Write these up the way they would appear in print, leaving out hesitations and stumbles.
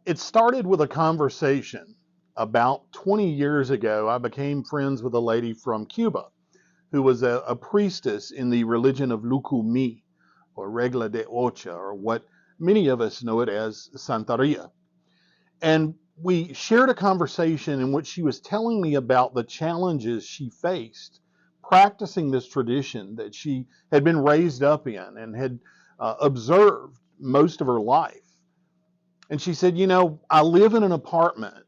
It started with a conversation. About 20 years ago, I became friends with a lady from Cuba who was a priestess in the religion of Lucumí, or Regla de Ocha, or what many of us know it as Santeria. And we shared a conversation in which she was telling me about the challenges she faced practicing this tradition that she had been raised up in and had observed most of her life. And she said, I live in an apartment,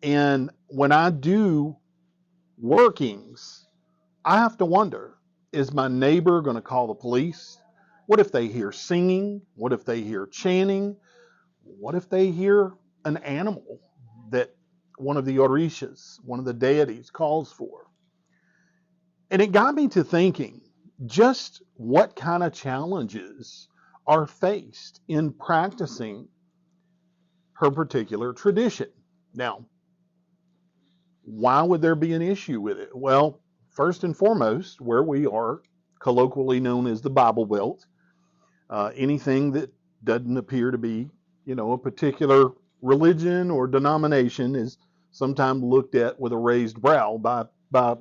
and when I do workings, I have to wonder, is my neighbor going to call the police? What if they hear singing? What if they hear chanting? What if they hear an animal that one of the orishas, one of the deities, calls for? And it got me to thinking just what kind of challenges are faced in practicing her particular tradition. Now, why would there be an issue with it? Well, first and foremost, where we are, colloquially known as the Bible Belt, anything that doesn't appear to be, a particular religion or denomination is sometimes looked at with a raised brow by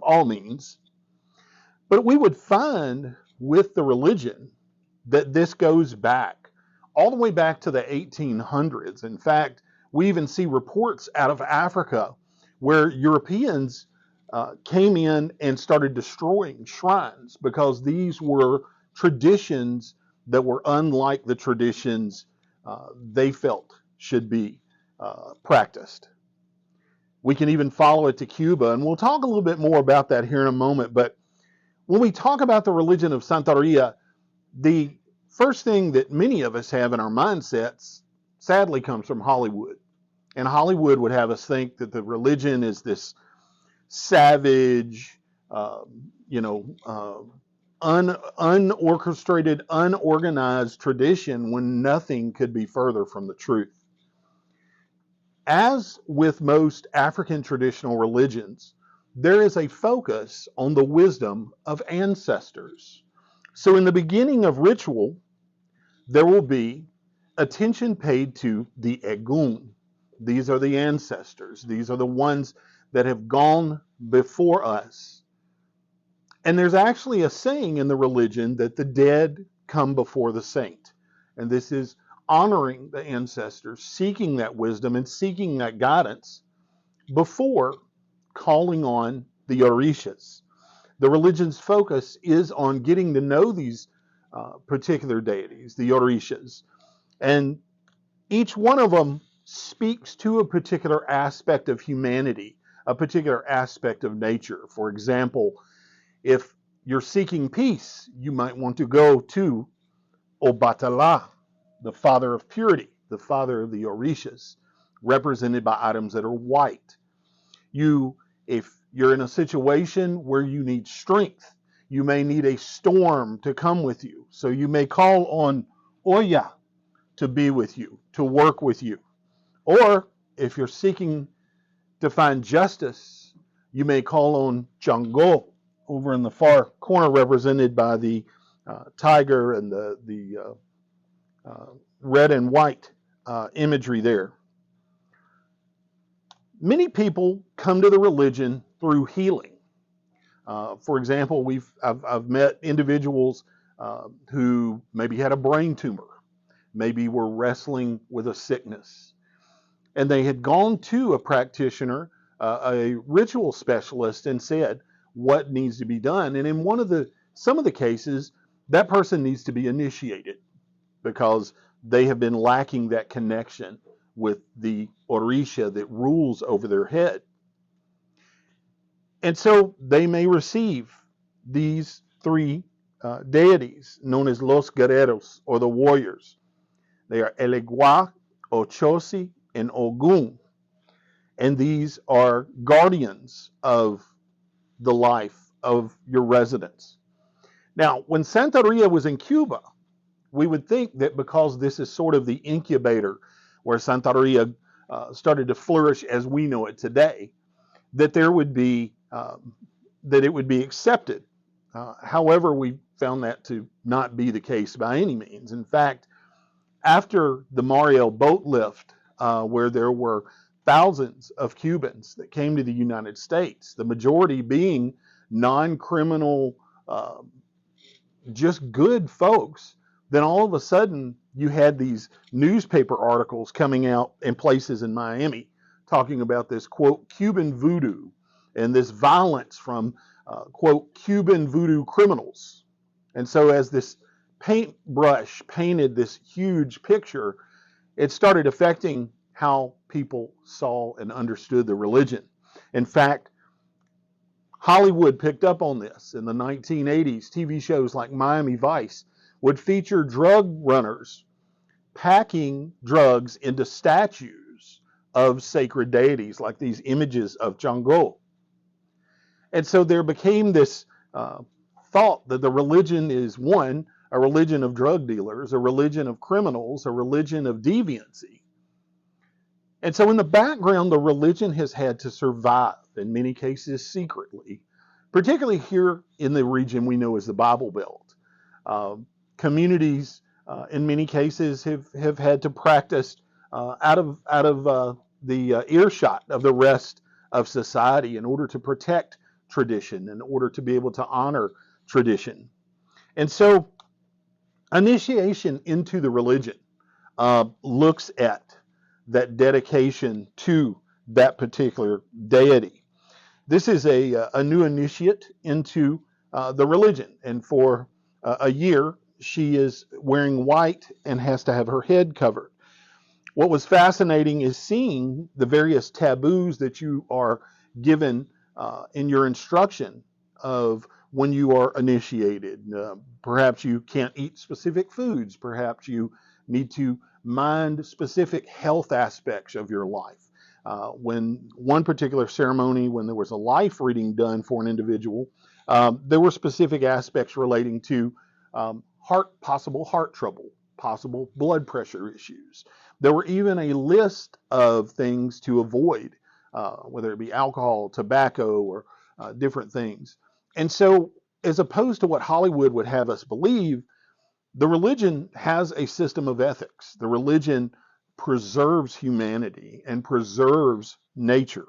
all means. But we would find with the religion that this goes back all the way back to the 1800s. In fact, we even see reports out of Africa where Europeans came in and started destroying shrines because these were traditions that were unlike the traditions they felt should be practiced. We can even follow it to Cuba, and we'll talk a little bit more about that here in a moment. But when we talk about the religion of Santeria, the first thing that many of us have in our mindsets sadly comes from Hollywood. And Hollywood would have us think that the religion is this savage, unorchestrated, unorganized tradition when nothing could be further from the truth. As with most African traditional religions, there is a focus on the wisdom of ancestors. So in the beginning of ritual, there will be attention paid to the Egun. These are the ancestors. These are the ones that have gone before us. And there's actually a saying in the religion that the dead come before the saint. And this is honoring the ancestors, seeking that wisdom and seeking that guidance before calling on the orishas. The religion's focus is on getting to know these particular deities, the orishas. And each one of them speaks to a particular aspect of humanity, a particular aspect of nature. For example, if you're seeking peace, you might want to go to Obatala, the father of purity, the father of the orishas, represented by items that are white. If you're in a situation where you need strength, you may need a storm to come with you. So you may call on Oya to be with you, to work with you. Or if you're seeking to find justice, you may call on Jango over in the far corner, represented by the tiger and the red and white imagery there. Many people come to the religion through healing. For example, I've met individuals who maybe had a brain tumor, maybe were wrestling with a sickness, and they had gone to a practitioner, a ritual specialist, and said what needs to be done. And in some of the cases, that person needs to be initiated because they have been lacking that connection with the orisha that rules over their head. And so they may receive these three deities known as Los Guerreros, or the warriors. They are Elegua, Ochosi, and Ogun. And these are guardians of the life of your residents. Now, when Santeria was in Cuba, we would think that because this is sort of the incubator where Santeria started to flourish as we know it today, that there would be that it would be accepted. However, we found that to not be the case by any means. In fact, after the Mariel boat lift where there were thousands of Cubans that came to the United States, the majority being non-criminal, just good folks. Then all of a sudden you had these newspaper articles coming out in places in Miami talking about this, quote, Cuban voodoo and this violence from, quote, Cuban voodoo criminals. And so as this paintbrush painted this huge picture, it started affecting how people saw and understood the religion. In fact, Hollywood picked up on this. In the 1980s, TV shows like Miami Vice would feature drug runners packing drugs into statues of sacred deities, like these images of Jango. And so there became this thought that the religion is, one, a religion of drug dealers, a religion of criminals, a religion of deviancy. And so in the background, the religion has had to survive, in many cases secretly, particularly here in the region we know as the Bible Belt. Communities, in many cases, have had to practice out of the earshot of the rest of society in order to protect tradition, in order to be able to honor tradition. And so initiation into the religion looks at that dedication to that particular deity. This is a new initiate into the religion, and for a year she is wearing white and has to have her head covered. What was fascinating is seeing the various taboos that you are given in your instruction of when you are initiated. Perhaps you can't eat specific foods. Perhaps you need to mind specific health aspects of your life. When one particular ceremony, when there was a life reading done for an individual, there were specific aspects relating to possible heart trouble, possible blood pressure issues. There were even a list of things to avoid, whether it be alcohol, tobacco, or different things. And so, as opposed to what Hollywood would have us believe, the religion has a system of ethics. The religion preserves humanity and preserves nature.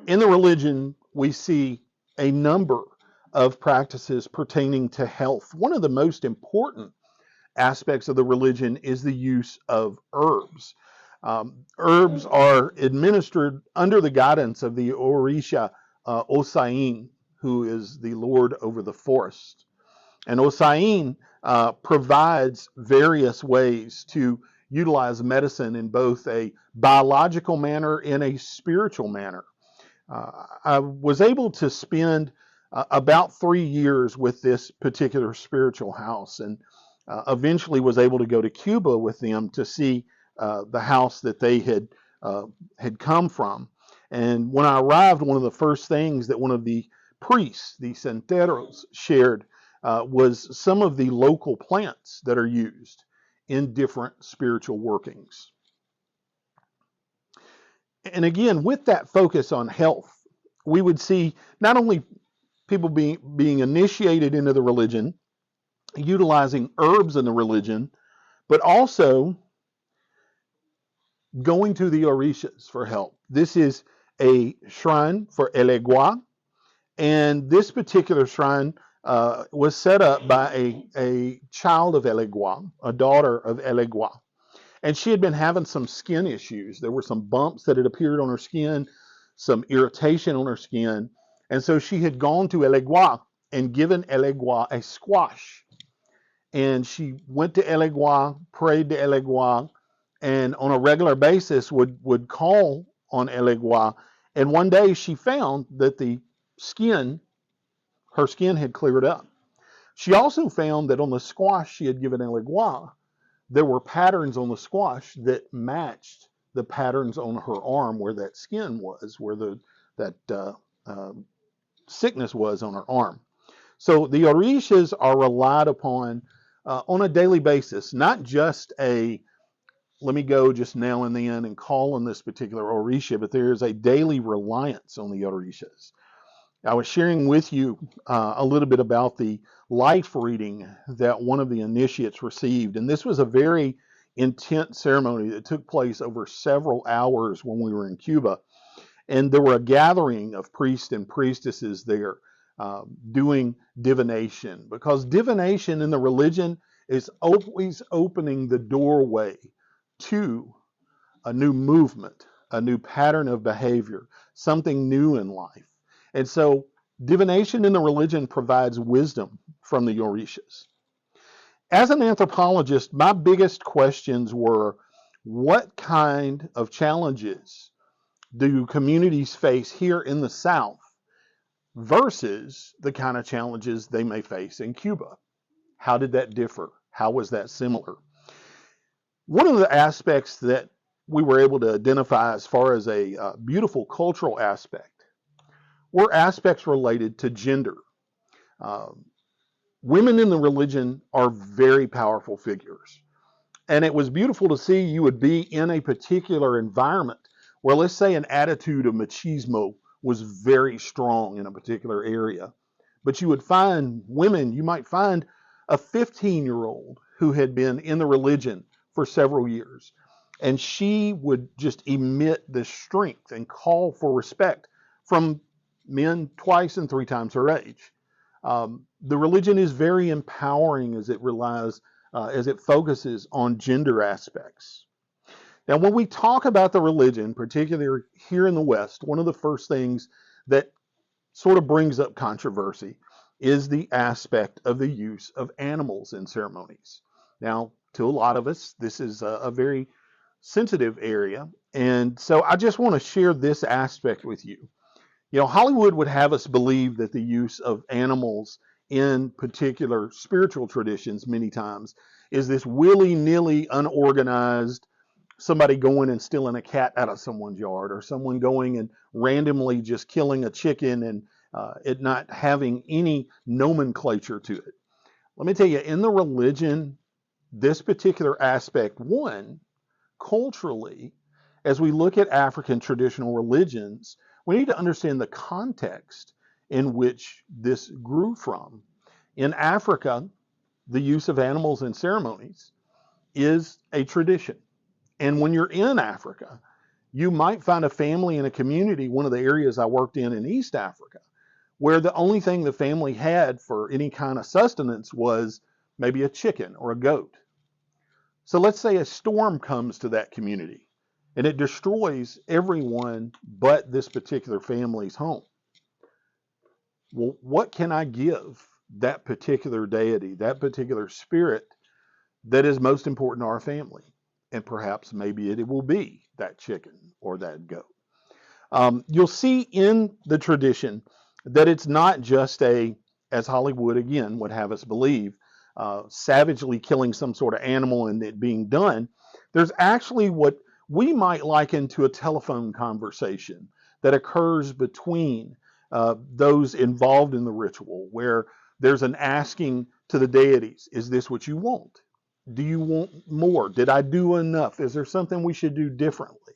In the religion, we see a number of practices pertaining to health. One of the most important aspects of the religion is the use of herbs. Herbs are administered under the guidance of the Orisha Osain, who is the Lord over the forest. And Osain provides various ways to utilize medicine in both a biological manner and a spiritual manner. I was able to spend about 3 years with this particular spiritual house, and eventually was able to go to Cuba with them to see the house that they had come from. And when I arrived, one of the first things that one of the priests, the Santeros, shared was some of the local plants that are used in different spiritual workings. And again, with that focus on health, we would see not only people being initiated into the religion, utilizing herbs in the religion, but also going to the Orishas for help. This is a shrine for Elegua, and this particular shrine was set up by a child of Elegua, a daughter of Elegua. And she had been having some skin issues. There were some bumps that had appeared on her skin, some irritation on her skin. And so she had gone to Elegua and given Elegua a squash. And she went to Elegua, prayed to Elegua, and on a regular basis would call on Elegua. And one day she found that her skin had cleared up. She also found that on the squash she had given Elegua, there were patterns on the squash that matched the patterns on her arm where that skin was, where that sickness was on her arm. So the Orishas are relied upon on a daily basis, not just let me go just now and then and call on this particular Orisha, but there is a daily reliance on the Orishas. I was sharing with you a little bit about the life reading that one of the initiates received, and this was a very intense ceremony that took place over several hours when we were in Cuba. And there were a gathering of priests and priestesses there doing divination, because divination in the religion is always opening the doorway to a new movement, a new pattern of behavior, something new in life. And so divination in the religion provides wisdom from the Orishas. As an anthropologist, my biggest questions were, what kind of challenges do communities face here in the South versus the kind of challenges they may face in Cuba? How did that differ? How was that similar? One of the aspects that we were able to identify as far as a beautiful cultural aspect were aspects related to gender. Women in the religion are very powerful figures. And it was beautiful to see you would be in a particular environment where, let's say, an attitude of machismo was very strong in a particular area. But you would find women, you might find a 15-year-old who had been in the religion for several years. And she would just emit this strength and call for respect from men twice and three times her age. The religion is very empowering as it focuses on gender aspects. Now, when we talk about the religion, particularly here in the West, one of the first things that sort of brings up controversy is the aspect of the use of animals in ceremonies. Now, to a lot of us, this is a very sensitive area. And so I just want to share this aspect with you. You know, Hollywood would have us believe that the use of animals in particular spiritual traditions many times is this willy-nilly, unorganized, somebody going and stealing a cat out of someone's yard, or someone going and randomly just killing a chicken and it not having any nomenclature to it. Let me tell you, in the religion, this particular aspect, one, culturally, as we look at African traditional religions, we need to understand the context in which this grew from. In Africa, the use of animals in ceremonies is a tradition. And when you're in Africa, you might find a family in a community, one of the areas I worked in East Africa, where the only thing the family had for any kind of sustenance was maybe a chicken or a goat. So let's say a storm comes to that community and it destroys everyone but this particular family's home. Well, what can I give that particular deity, that particular spirit that is most important to our family? And perhaps maybe it will be that chicken or that goat. You'll see in the tradition that it's not just as Hollywood again would have us believe, savagely killing some sort of animal and it being done. There's actually what we might liken to a telephone conversation that occurs between those involved in the ritual, where there's an asking to the deities, is this what you want? Do you want more? Did I do enough? Is there something we should do differently?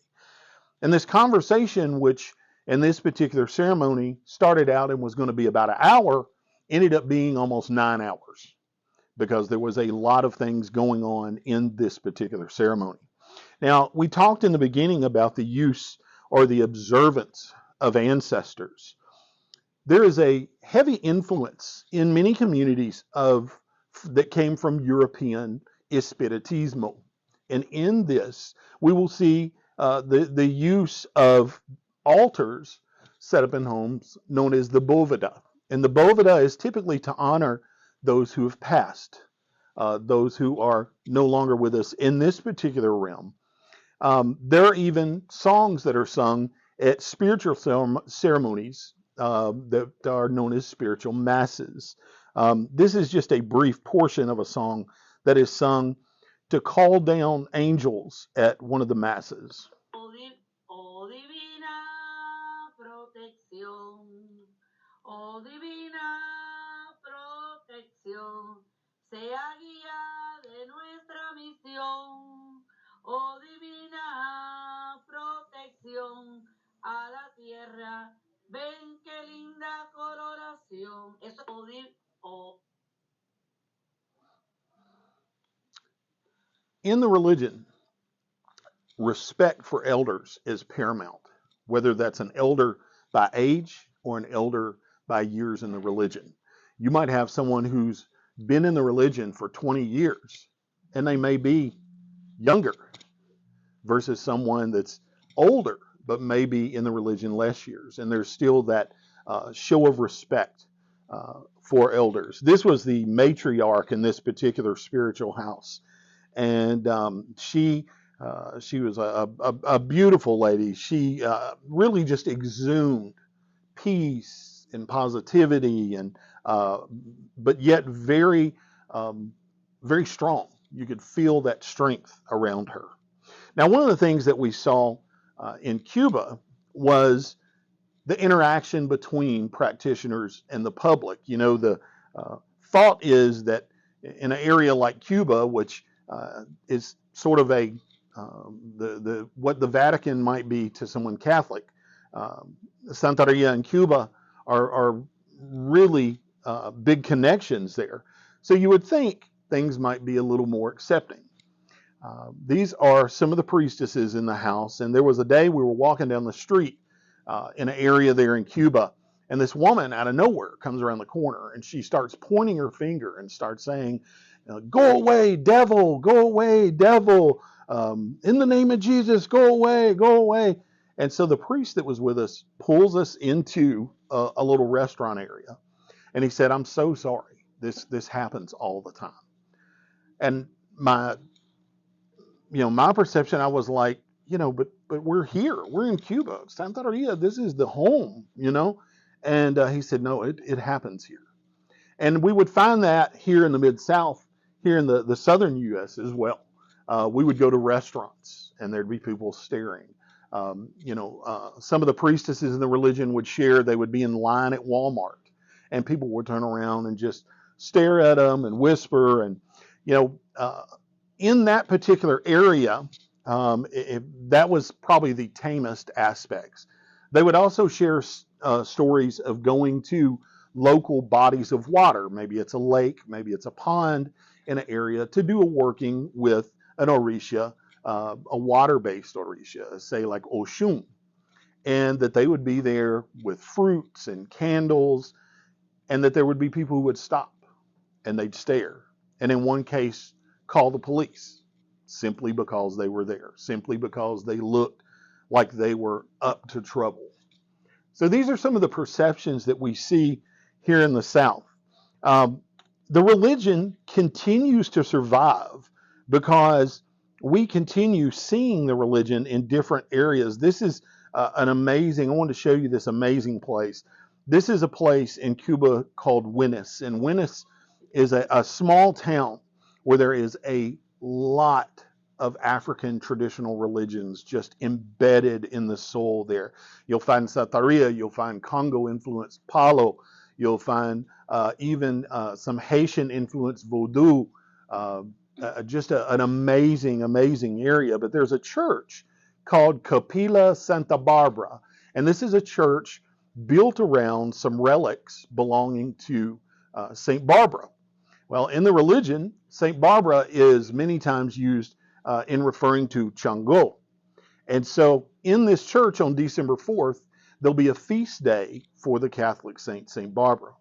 And this conversation, which in this particular ceremony started out and was going to be about an hour, ended up being almost 9 hours, because there was a lot of things going on in this particular ceremony. Now, we talked in the beginning about the use or the observance of ancestors. There is a heavy influence in many communities that came from European Espiritismo. And in this, we will see the use of altars set up in homes known as the boveda. And the boveda is typically to honor those who have passed, those who are no longer with us in this particular realm. There are even songs that are sung at spiritual ceremonies that are known as spiritual masses. This is just a brief portion of a song that is sung to call down angels at one of the masses. Oh divina protección, oh divina protección, sea guía de nuestra misión, oh divina protección a la tierra, ven qué linda coloración. Eso in the religion, respect for elders is paramount, whether that's an elder by age or an elder by years in the religion. You might have someone who's been in the religion for 20 years, and they may be younger versus someone that's older, but maybe in the religion less years. And there's still that show of respect for elders. This was the matriarch in this particular spiritual house. And she was a beautiful lady. She really just exhumed peace and positivity, and but yet very, very strong. You could feel that strength around her. Now, one of the things that we saw in Cuba was the interaction between practitioners and the public. You know, the thought is that in an area like Cuba, which is sort of a what the Vatican might be to someone Catholic, Santeria and Cuba are really big connections there. So you would think things might be a little more accepting. These are some of the priestesses in the house, and there was a day we were walking down the street in an area there in Cuba, and this woman out of nowhere comes around the corner, and she starts pointing her finger and starts saying, "Go away, devil! Go away, devil! In the name of Jesus, go away, go away!" And so the priest that was with us pulls us into a little restaurant area, and he said, "I'm so sorry. This happens all the time." And my perception, I was like, but we're here. We're in Cuba. Santeria, this is the home, And he said, no, it happens here. And we would find that here in the Mid-South, here in the southern U.S. as well. We would go to restaurants, and there'd be people staring. Some of the priestesses in the religion would share they would be in line at Walmart, and people would turn around and just stare at them and whisper. And, in that particular area, that was probably the tamest aspects. They would also share stories of going to local bodies of water. Maybe it's a lake, maybe it's a pond in an area, to do a working with an orisha, a water-based orisha, say like Oshun, and that they would be there with fruits and candles, and that there would be people who would stop and they'd stare, and in one case call the police, simply because they were there, simply because they looked like they were up to trouble. So these are some of the perceptions that we see here in the South. The religion continues to survive because we continue seeing the religion in different areas. This is I want to show you this amazing place. This is a place in Cuba called Huenes, and Huenes is a small town where there is a lot of African traditional religions just embedded in the soul there. You'll find Santeria, you'll find Congo-influenced Palo, you'll find even some Haitian-influenced Vodou, just an amazing, amazing area. But there's a church called Capilla Santa Barbara, and this is a church built around some relics belonging to St. Barbara. Well, in the religion, St. Barbara is many times used in referring to Chango. And so in this church on December 4th, there'll be a feast day for the Catholic saint, St. Barbara.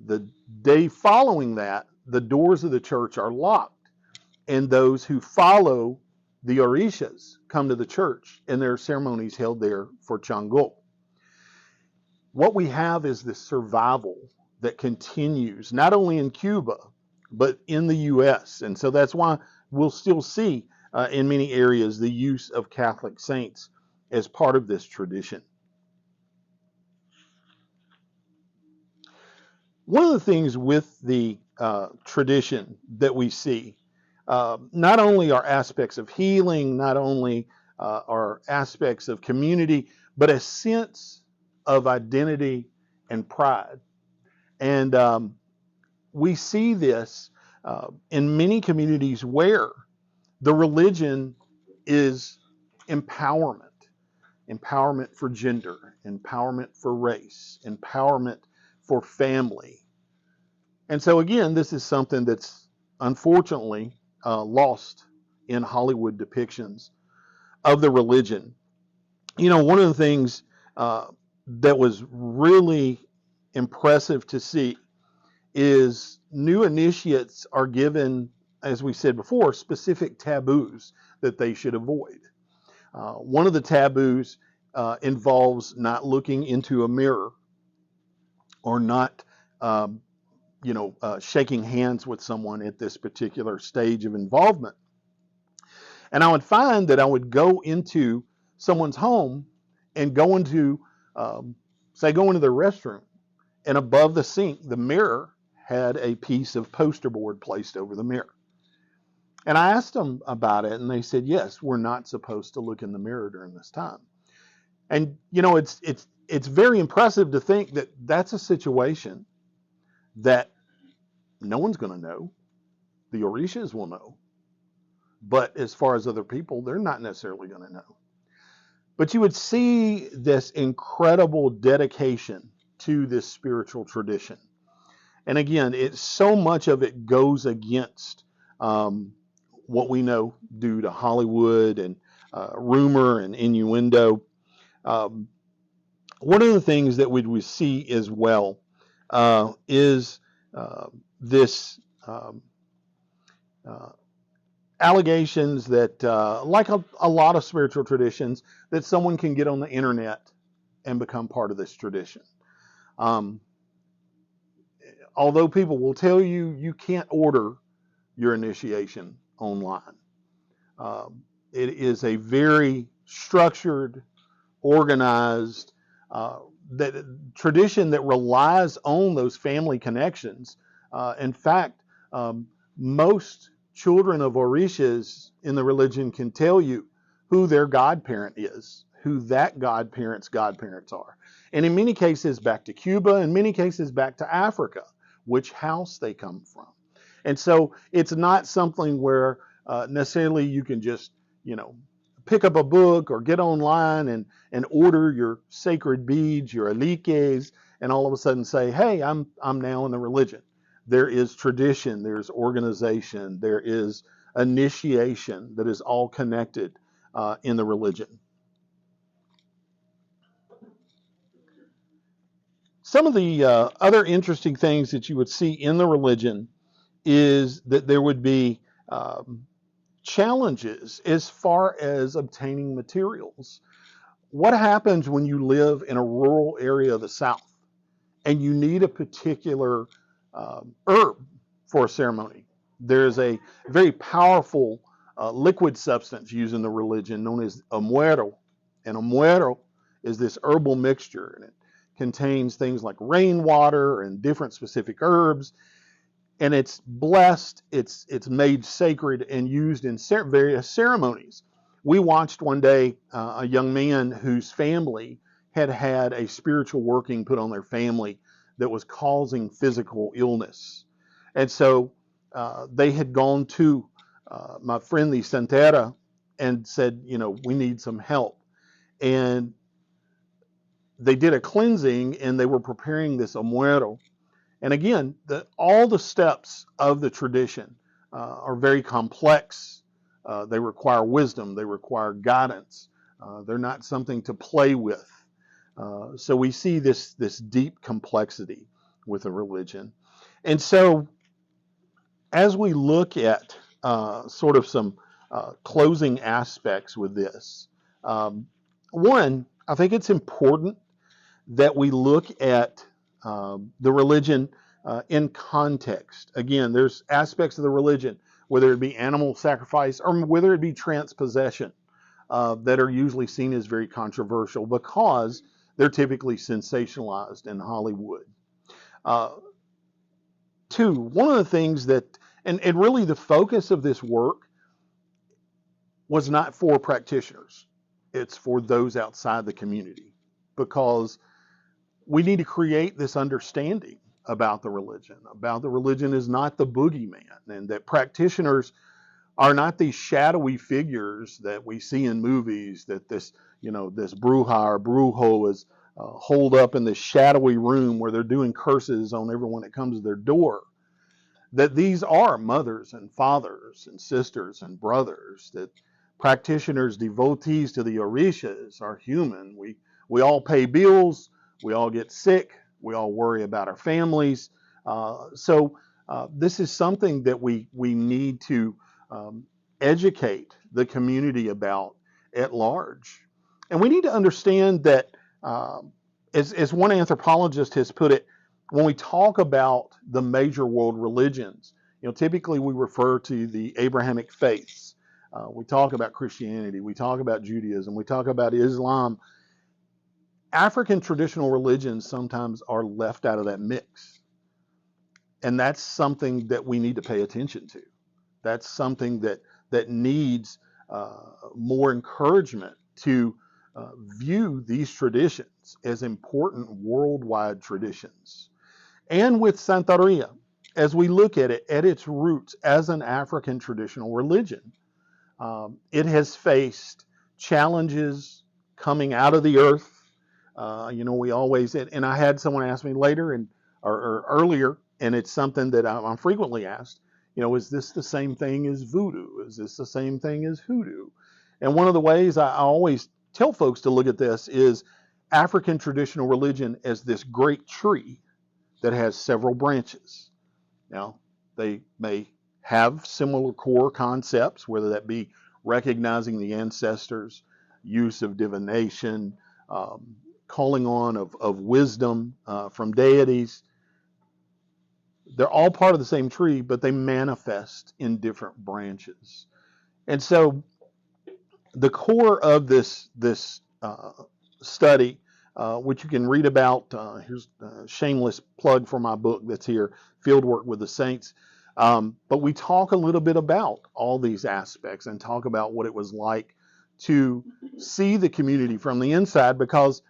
The day following that, the doors of the church are locked, and those who follow the orishas come to the church, and there are ceremonies held there for Chango. What we have is this survival that continues, not only in Cuba, but in the U.S. And so that's why we'll still see in many areas the use of Catholic saints as part of this tradition. One of the things with the tradition that we see, not only are aspects of healing, not only are aspects of community, but a sense of identity and pride. And we see this in many communities where the religion is empowerment. Empowerment for gender, empowerment for race, empowerment for family. And so again, this is something that's unfortunately lost in Hollywood depictions of the religion. One of the things that was really impressive to see is new initiates are given, as we said before, specific taboos that they should avoid. One of the taboos involves not looking into a mirror or not, shaking hands with someone at this particular stage of involvement. And I would find that I would go into someone's home and go into their restroom, and above the sink, the mirror had a piece of poster board placed over the mirror. And I asked them about it, and they said, yes, we're not supposed to look in the mirror during this time. And, it's very impressive to think that that's a situation that no one's going to know. The Orishas will know. But as far as other people, they're not necessarily going to know. But you would see this incredible dedication to this spiritual tradition. And again, so much of it goes against what we know due to Hollywood and rumor and innuendo. One of the things that we would see as well is this allegations that, like a lot of spiritual traditions, that someone can get on the internet and become part of this tradition. Although people will tell you you can't order your initiation online. It is a very structured, organized tradition that relies on those family connections. In fact, most children of Orishas in the religion can tell you who their godparent is, who that godparent's godparents are. And in many cases back to Cuba, in many cases back to Africa, which house they come from. And so it's not something where necessarily you can just, pick up a book or get online and order your sacred beads, your aliques, and all of a sudden say, hey, I'm now in the religion. There is tradition, there's organization, there is initiation that is all connected in the religion. Some of the other interesting things that you would see in the religion is that there would be challenges as far as obtaining materials. What happens when you live in a rural area of the South and you need a particular herb for a ceremony? There's a very powerful liquid substance used in the religion known as amuero. And amuero is this herbal mixture, and it contains things like rainwater and different specific herbs. And it's blessed, it's made sacred and used in various ceremonies. We watched one day a young man whose family had a spiritual working put on their family that was causing physical illness. And so they had gone to my friend, the Santeria, and said, we need some help. And they did a cleansing, and they were preparing this amuero. And again, all the steps of the tradition are very complex. They require wisdom. They require guidance. They're not something to play with. So we see this deep complexity with a religion. And so as we look at sort of some closing aspects with this, one, I think it's important that we look at the religion in context. Again, there's aspects of the religion, whether it be animal sacrifice or whether it be transpossession, that are usually seen as very controversial because they're typically sensationalized in Hollywood. Two, one of the things that, and really the focus of this work was not for practitioners. It's for those outside the community, because we need to create this understanding about the religion. About the religion is not the boogeyman, and that practitioners are not these shadowy figures that we see in movies, that this bruja or brujo is holed up in this shadowy room where they're doing curses on everyone that comes to their door. that these are mothers and fathers and sisters and brothers, that practitioners, devotees to the orishas are human. We all pay bills, we all get sick, we all worry about our families. This is something that we need to educate the community about at large. And we need to understand that, as one anthropologist has put it, when we talk about the major world religions, typically we refer to the Abrahamic faiths. We talk about Christianity, we talk about Judaism, we talk about Islam. African traditional religions sometimes are left out of that mix. And that's something that we need to pay attention to. That's something that needs more encouragement to view these traditions as important worldwide traditions. And with Santeria, as we look at it at its roots as an African traditional religion, it has faced challenges coming out of the earth. We always, and I had someone ask me later or earlier, and it's something that I'm frequently asked, is this the same thing as voodoo? Is this the same thing as hoodoo? And one of the ways I always tell folks to look at this is African traditional religion as this great tree that has several branches. Now, they may have similar core concepts, whether that be recognizing the ancestors, use of divination, calling on of wisdom from deities. They're all part of the same tree, but they manifest in different branches. And so the core of this study, which you can read about, here's a shameless plug for my book that's here, Fieldwork with the Saints. But we talk a little bit about all these aspects and talk about what it was like to see the community from the inside, because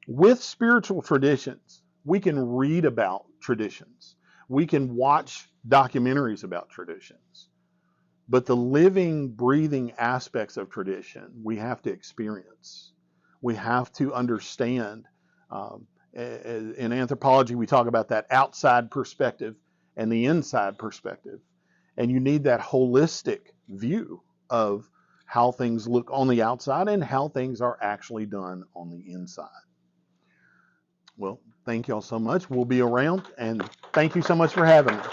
with spiritual traditions, we can read about traditions. We can watch documentaries about traditions. But the living, breathing aspects of tradition, we have to experience. We have to understand. In anthropology, we talk about that outside perspective and the inside perspective. And you need that holistic view of how things look on the outside and how things are actually done on the inside. Well, thank y'all so much. We'll be around, and thank you so much for having me.